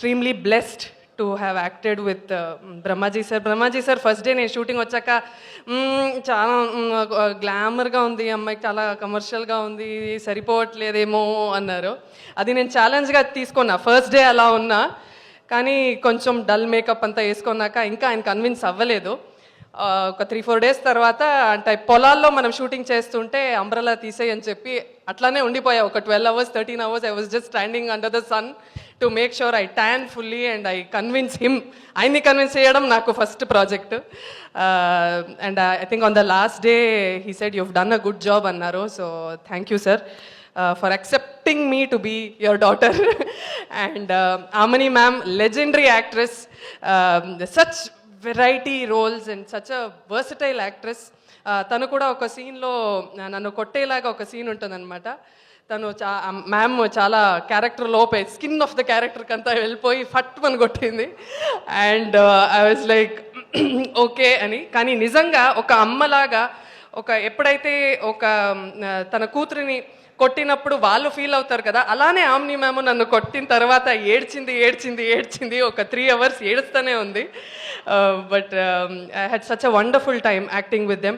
extremely blessed to have acted with Brahmaji sir. Brahmaji sir first day నేను shooting వచ్చాక చాలా గ్లామర్గా ఉంది, అమ్మాయికి చాలా కమర్షియల్గా ఉంది, సరిపోవట్లేదేమో అన్నారు. అది నేను ఛాలెంజ్గా తీసుకున్నా. ఫస్ట్ డే అలా ఉన్నా, కానీ కొంచెం డల్ మేకప్ అంతా వేసుకున్నాక ఇంకా ఆయన కన్విన్స్ అవ్వలేదు. ఒక 3-4 డేస్ తర్వాత అంటే పొలాల్లో మనం షూటింగ్ చేస్తుంటే అంబ్రెలా తీసేయి అని చెప్పి అట్లానే ఉండిపోయా. ఒక 12 hours 13 hours I was just standing under the sun to make sure I tan fully and I convince him. ఆయన్ని కన్విన్స్ చేయడం నాకు first project. And I think on the last day he said you've done a good job అన్నారు. So thank you sir for accepting me to be your daughter. And Amani ma'am, legendary actress, such variety roles and such a versatile actress. తను కూడా ఒక సీన్లో నన్ను కొట్టేలాగా ఒక scene ఉంటుందన్నమాట. తను ma'am చాలా క్యారెక్టర్ లోపే స్కిన్ ఆఫ్ ద క్యారెక్టర్కి అంతా వెళ్ళిపోయి ఫట్ అని కొట్టింది. And I was like okay అని. కానీ నిజంగా ఒక అమ్మలాగా ఎప్పుడైతే తన కూతురిని కొట్టినప్పుడు వాళ్ళు ఫీల్ అవుతారు కదా, అలానే ఆమ్ని మ్యామ్ నన్ను కొట్టిన తర్వాత ఏడ్చింది ఒక 3 hours ఏడుస్తూనే ఉంది. But I had such a wonderful time acting with them.